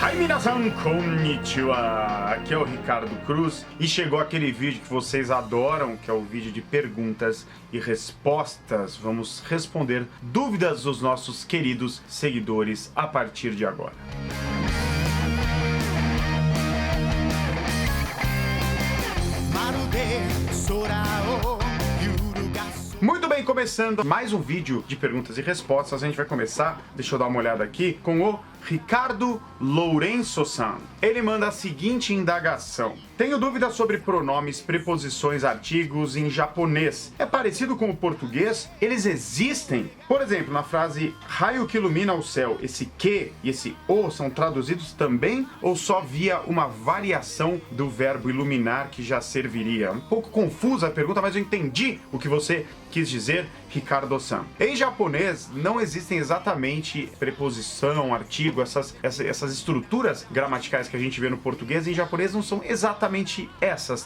Hi, minasan, konnichiwa! Aqui é o Ricardo Cruz e chegou aquele vídeo que vocês adoram, que é o vídeo de perguntas e respostas. Vamos responder dúvidas dos nossos queridos seguidores a partir de agora. Muito bem, começando mais um vídeo de perguntas e respostas. A gente vai começar, deixa eu dar uma olhada aqui, com o Ricardo Lourenço-san. Ele manda a seguinte indagação: tenho dúvidas sobre pronomes, preposições, artigos em japonês. É parecido com o português? Eles existem? Por exemplo, na frase raio que ilumina o céu, esse que e esse o são traduzidos também ou só via uma variação do verbo iluminar que já serviria? Um pouco confusa a pergunta, mas eu entendi o que você quis dizer, Ricardo-san. Em japonês não existem exatamente preposição, artigo, essas estruturas gramaticais que a gente vê no português. Em japonês não são exatamente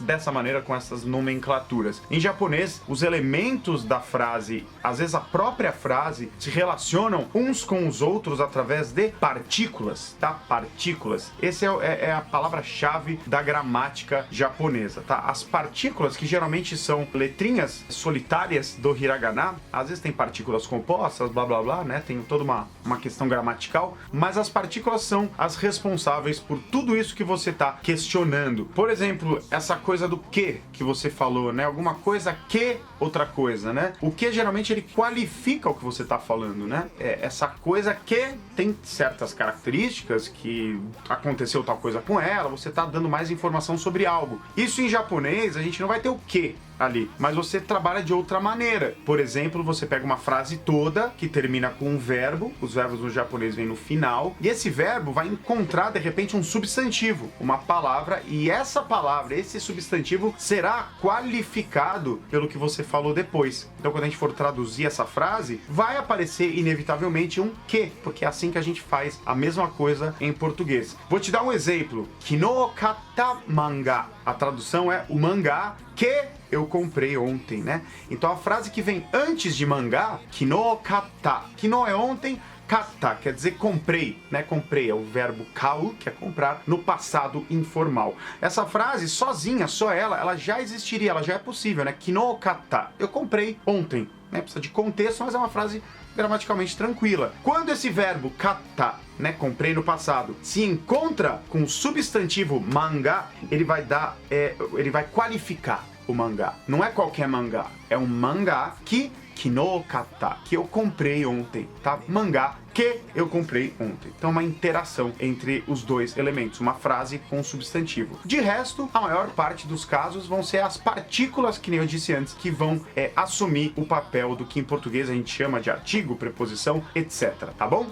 dessa maneira, com essas nomenclaturas. Em japonês, os elementos da frase, às vezes a própria frase, se relacionam uns com os outros através de partículas, tá? Partículas. Essa é a palavra-chave da gramática japonesa, tá? As partículas, que geralmente são letrinhas solitárias do hiragana, às vezes tem partículas compostas, blá blá blá, né? Tem toda uma questão gramatical, mas as partículas são as responsáveis por tudo isso que você está questionando. Por exemplo, essa coisa do que você falou, né? Alguma coisa que outra coisa, né? O que geralmente ele qualifica o que você está falando, né? É essa coisa que tem certas características, que aconteceu tal coisa com ela, você está dando mais informação sobre algo. Isso em japonês a gente não vai ter o que ali, mas você trabalha de outra maneira. Por exemplo, você pega uma frase toda que termina com um verbo, os verbos no japonês vêm no final, e esse verbo vai encontrar de repente um substantivo, uma palavra, e essa palavra, esse substantivo será qualificado pelo que você falou depois. Então quando a gente for traduzir essa frase, vai aparecer inevitavelmente um que, porque é assim que a gente faz a mesma coisa em português. Vou te dar um exemplo. Kino katta manga. A tradução é o mangá que eu comprei ontem, né? Então a frase que vem antes de mangá, kino katta. Kino é ontem, katta quer dizer comprei, né? Comprei é o verbo kau, que é comprar, no passado informal. Essa frase sozinha, só ela já existiria, ela já é possível, né? Kino katta. Eu comprei ontem, né? Precisa de contexto, mas é uma frase gramaticalmente tranquila. Quando esse verbo katta, né, comprei no passado, se encontra com o substantivo mangá, ele vai qualificar o mangá. Não é qualquer mangá, é um mangá que kino katta, que eu comprei ontem, tá? Mangá que eu comprei ontem. Então uma interação entre os dois elementos, uma frase com substantivo. De resto, a maior parte dos casos vão ser as partículas, que nem eu disse antes, que vão assumir o papel do que em português a gente chama de artigo, preposição, etc. Tá bom?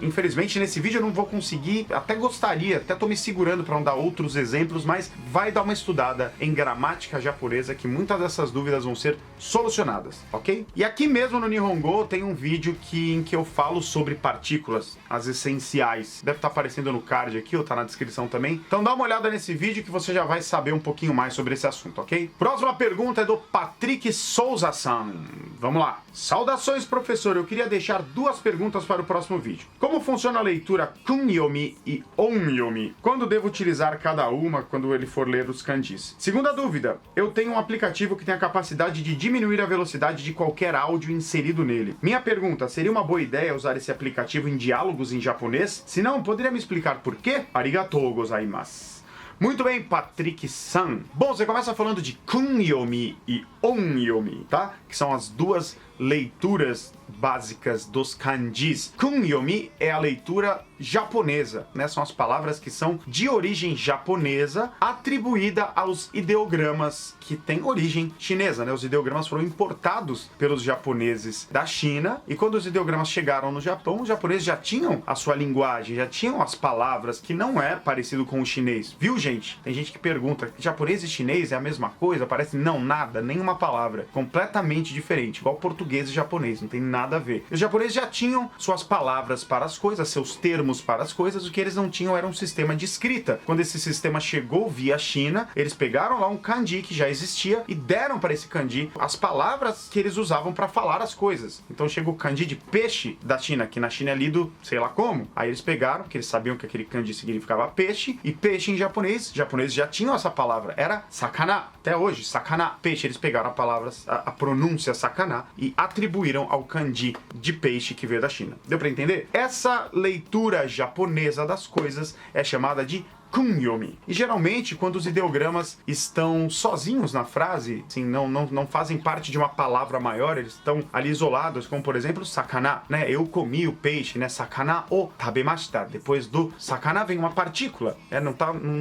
Infelizmente nesse vídeo eu não vou conseguir, até gostaria, até tô me segurando para não dar outros exemplos, mas vai dar uma estudada em gramática japonesa que muitas dessas dúvidas vão ser solucionadas, ok? E aqui mesmo no Nihongo tem um vídeo em que eu falo sobre partículas, as essenciais. Deve estar aparecendo no card aqui, ou tá na descrição também. Então dá uma olhada nesse vídeo que você já vai saber um pouquinho mais sobre esse assunto, ok? Próxima pergunta é do Patrick Souza-san. Vamos lá. Saudações, professor. Eu queria deixar duas perguntas para o próximo vídeo. Como funciona a leitura kunyomi e onyomi? Quando devo utilizar cada uma quando ele for ler os kanjis? Segunda dúvida. Eu tenho um aplicativo que tem a capacidade de diminuir a velocidade de qualquer áudio inserido nele. Minha pergunta, seria uma boa ideia usar esse aplicativo em diálogos em japonês? Se não, poderia me explicar por quê? Arigatou gozaimasu. Muito bem, Patrick-san. Bom, você começa falando de kunyomi e onyomi, tá? Que são as duas leituras básicas dos kanjis. Kunyomi é a leitura japonesa, né? São as palavras que são de origem japonesa atribuída aos ideogramas que têm origem chinesa, né? Os ideogramas foram importados pelos japoneses da China, e quando os ideogramas chegaram no Japão, os japoneses já tinham a sua linguagem, já tinham as palavras, que não é parecido com o chinês. Viu, gente? Tem gente que pergunta, japonês e chinês é a mesma coisa? Parece não, nada, nenhuma palavra. Completamente diferente, igual português português e japonês, não tem nada a ver. Os japoneses já tinham suas palavras para as coisas, seus termos para as coisas, o que eles não tinham era um sistema de escrita. Quando esse sistema chegou via China, eles pegaram lá um kanji que já existia e deram para esse kanji as palavras que eles usavam para falar as coisas. Então chega o kanji de peixe da China, que na China é lido sei lá como. Aí eles pegaram, que eles sabiam que aquele kanji significava peixe, e peixe em japonês, os japoneses já tinham essa palavra, era sakana. Até hoje, sakana, peixe, eles pegaram a palavra, a pronúncia sakana e atribuíram ao kanji de peixe que veio da China. Deu para entender? Essa leitura japonesa das coisas é chamada de kunyomi. E geralmente, quando os ideogramas estão sozinhos na frase, assim, não fazem parte de uma palavra maior, eles estão ali isolados, como por exemplo, sakana, né? Eu comi o peixe, né? Sakana o tabemashita. Depois do sakana vem uma partícula, né? Não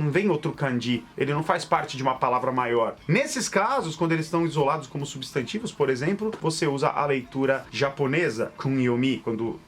vem outro kanji, ele não faz parte de uma palavra maior. Nesses casos, quando eles estão isolados como substantivos, por exemplo, você usa a leitura japonesa, kunyomi, quando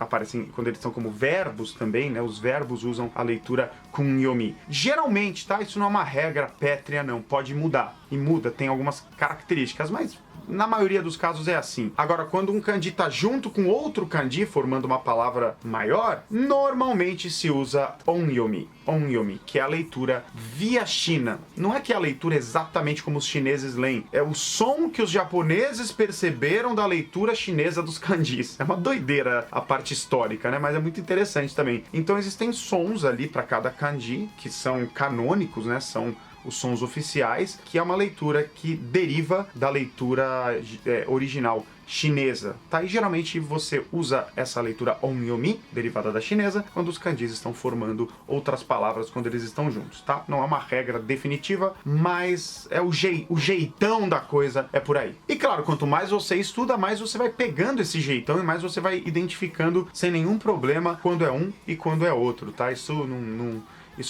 eles estão como verbos também, né? Os verbos usam a leitura kunyomi. Geralmente, tá? Isso não é uma regra pétrea, não. Pode mudar. E muda, tem algumas características, mas na maioria dos casos é assim. Agora, quando um kanji tá junto com outro kanji, formando uma palavra maior, normalmente se usa onyomi. Onyomi, que é a leitura via China. Não é que é a leitura exatamente como os chineses leem, é o som que os japoneses perceberam da leitura chinesa dos kanjis. É uma doideira a parte histórica, né? Mas é muito interessante também. Então existem sons ali para cada kanji, que são canônicos, né? São os sons oficiais, que é uma leitura que deriva da leitura original chinesa, tá? E geralmente você usa essa leitura onyomi, derivada da chinesa, quando os kanjis estão formando outras palavras quando eles estão juntos, tá? Não é uma regra definitiva, mas é o jeitão da coisa é por aí. E claro, quanto mais você estuda, mais você vai pegando esse jeitão e mais você vai identificando sem nenhum problema quando é um e quando é outro, tá? Isso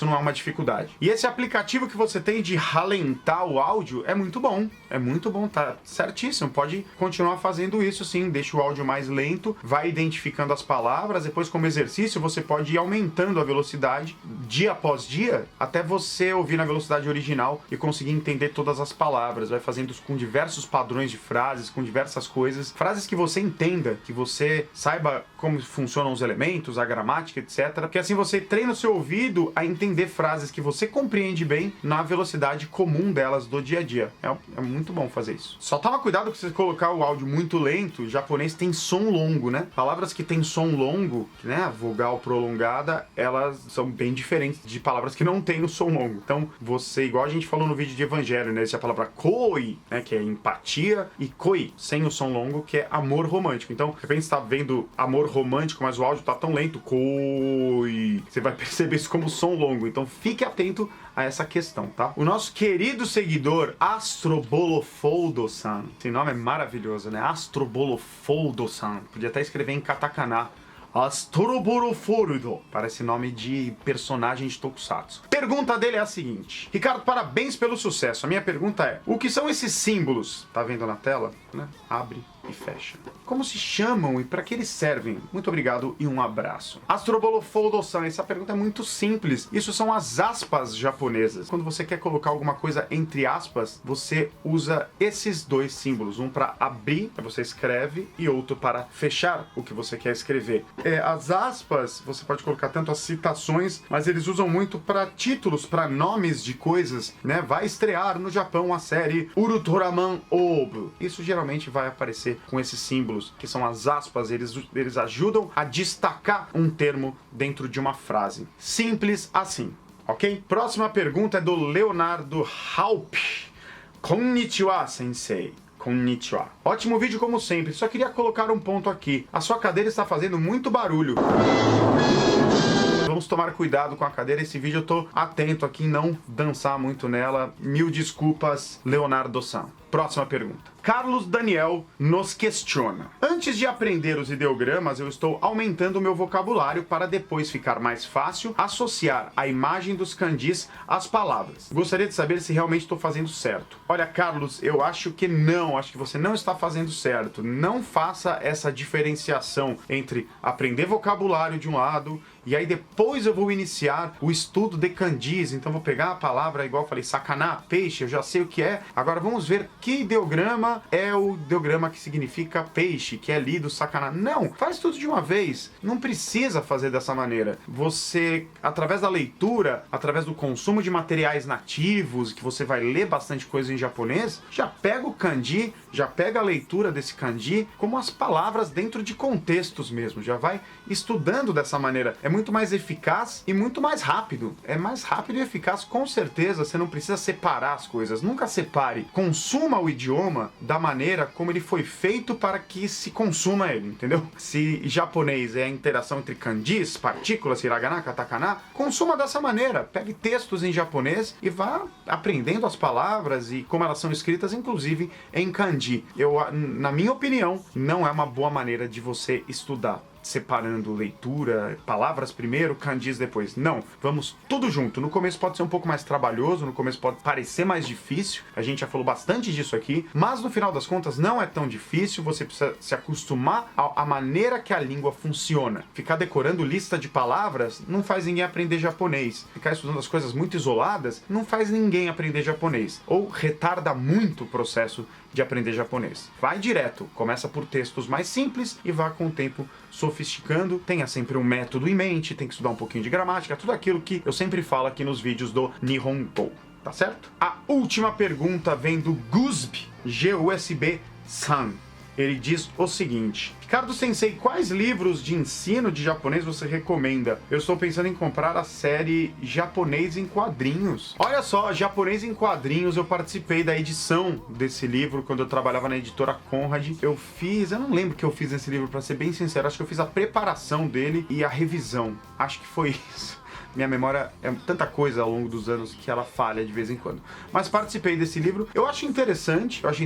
não é uma dificuldade. E esse aplicativo que você tem de ralentar o áudio é muito bom, tá certíssimo, pode continuar fazendo isso sim, deixa o áudio mais lento, vai identificando as palavras, depois como exercício você pode ir aumentando a velocidade dia após dia, até você ouvir na velocidade original e conseguir entender todas as palavras, vai fazendo isso com diversos padrões de frases, com diversas coisas, frases que você entenda, que você saiba como funcionam os elementos, a gramática, etc, porque assim você treina o seu ouvido a entender frases que você compreende bem na velocidade comum delas do dia a dia. É muito bom fazer isso. Só toma cuidado que se você colocar o áudio muito lento, o japonês tem som longo, né? Palavras que tem som longo, né, a vogal prolongada, elas são bem diferentes de palavras que não tem o som longo. Então, você, igual a gente falou no vídeo de Evangelho, né, existe a palavra koi, né, que é empatia, e koi, sem o som longo, que é amor romântico. Então, de repente você tá vendo amor romântico, mas o áudio tá tão lento, koi, você vai perceber isso como som longo, então fique atento a essa questão, tá? O nosso querido seguidor Astrobolofoldo-san, esse nome é maravilhoso, né? Astrobolofoldo-san, podia até escrever em katakana, Astrobolofoldo, parece nome de personagem de Tokusatsu. Pergunta dele é a seguinte: Ricardo, parabéns pelo sucesso. A minminha pergunta é: o que são esses símbolos? Tá vendo na tela, né? Abre e fecha. Como se chamam e para que eles servem? Muito obrigado e um abraço. Astrobolofoldo-san, essa pergunta é muito simples. Isso são as aspas japonesas. Quando você quer colocar alguma coisa entre aspas, você usa esses dois símbolos. Um para abrir, que você escreve, e outro para fechar o que você quer escrever. As aspas, você pode colocar tanto as citações, mas eles usam muito para títulos, para nomes de coisas, né? Vai estrear no Japão a série Urutoraman Obu. Isso geralmente vai aparecer com esses símbolos, que são as aspas, eles ajudam a destacar um termo dentro de uma frase. Simples assim, ok? Próxima pergunta é do Leonardo Haup. Konnichiwa, sensei. Konnichiwa. Ótimo vídeo como sempre, só queria colocar um ponto aqui. A sua cadeira está fazendo muito barulho. Vamos tomar cuidado com a cadeira. Esse vídeo eu tô atento aqui em não dançar muito nela. Mil desculpas, Leonardo-san. Próxima pergunta. Carlos Daniel nos questiona: antes de aprender os ideogramas, eu estou aumentando o meu vocabulário para depois ficar mais fácil associar a imagem dos kanjis às palavras. Gostaria de saber se realmente estou fazendo certo. Olha, Carlos, eu acho que não. Acho que você não está fazendo certo. Não faça essa diferenciação entre aprender vocabulário de um lado e aí depois eu vou iniciar o estudo de kanjis. Então vou pegar a palavra, igual eu falei, sakana, peixe, eu já sei o que é. Agora vamos ver que ideograma é o ideograma que significa peixe, que é lido sakana. Não, faz tudo de uma vez. Não precisa fazer dessa maneira. Você, através da leitura, através do consumo de materiais nativos, que você vai ler bastante coisa em japonês, já pega o kanji, já pega a leitura desse kanji como as palavras dentro de contextos mesmo, já vai estudando dessa maneira. É muito mais eficaz e muito mais rápido. É mais rápido e eficaz, com certeza. Você não precisa separar as coisas. Nunca separe. Consuma o idioma da maneira como ele foi feito para que se consuma ele, entendeu? Se japonês é a interação entre kanjis, partículas, hiragana, katakana, consuma dessa maneira. Pegue textos em japonês e vá aprendendo as palavras e como elas são escritas, inclusive em kanji. Na minha opinião, não é uma boa maneira de você estudar, separando leitura, palavras primeiro, kanjis depois. Não, vamos tudo junto. No começo pode ser um pouco mais trabalhoso, no começo pode parecer mais difícil, a gente já falou bastante disso aqui, mas no final das contas não é tão difícil, você precisa se acostumar à maneira que a língua funciona. Ficar decorando lista de palavras não faz ninguém aprender japonês. Ficar estudando as coisas muito isoladas não faz ninguém aprender japonês. Ou retarda muito o processo de aprender japonês. Vai direto, começa por textos mais simples e vá com o tempo sofisticando. Tenha sempre um método em mente, tem que estudar um pouquinho de gramática, tudo aquilo que eu sempre falo aqui nos vídeos do Nihongo, tá certo? A última pergunta vem do Gusb, G-U-S-B-san. Ele diz o seguinte: Ricardo Sensei, quais livros de ensino de japonês você recomenda? Eu estou pensando em comprar a série Japonês em Quadrinhos. Olha só, Japonês em Quadrinhos, eu participei da edição desse livro quando eu trabalhava na editora Conrad. Eu não lembro o que eu fiz nesse livro, para ser bem sincero. Acho que eu fiz a preparação dele e a revisão. Acho que foi isso. Minha memória é tanta coisa ao longo dos anos que ela falha de vez em quando. Mas participei desse livro. Eu acho interessante, acho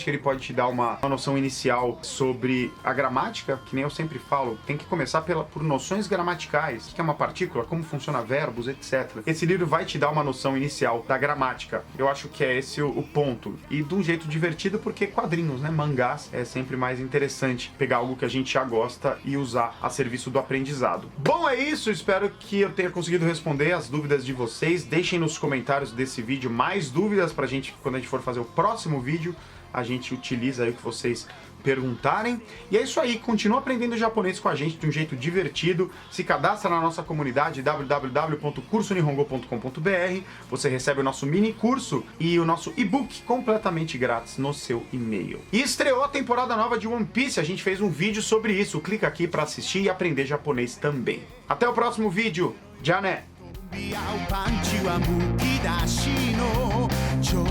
que ele pode te dar uma noção inicial sobre a gramática, que nem eu sempre falo, tem que começar por noções gramaticais, o que é uma partícula, como funciona verbos, etc. Esse livro vai te dar uma noção inicial da gramática. Eu acho que é esse o ponto. E de um jeito divertido, porque quadrinhos, né? Mangás é sempre mais interessante pegar algo que a gente já gosta e usar a serviço do aprendizado. Bom, é isso. Espero que eu tenha conseguido responder as dúvidas de vocês. Deixem nos comentários desse vídeo mais dúvidas pra gente, quando a gente for fazer o próximo vídeo, a gente utiliza aí o que vocês perguntarem. E é isso aí, continua aprendendo japonês com a gente de um jeito divertido. Se cadastra na nossa comunidade www.cursonihongo.com.br. Você recebe o nosso mini curso e o nosso e-book completamente grátis no seu e-mail. E estreou a temporada nova de One Piece, a gente fez um vídeo sobre isso. Clica aqui para assistir e aprender japonês também. Até o próximo vídeo. Já né? パンチはむき出しの情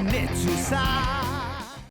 熱さ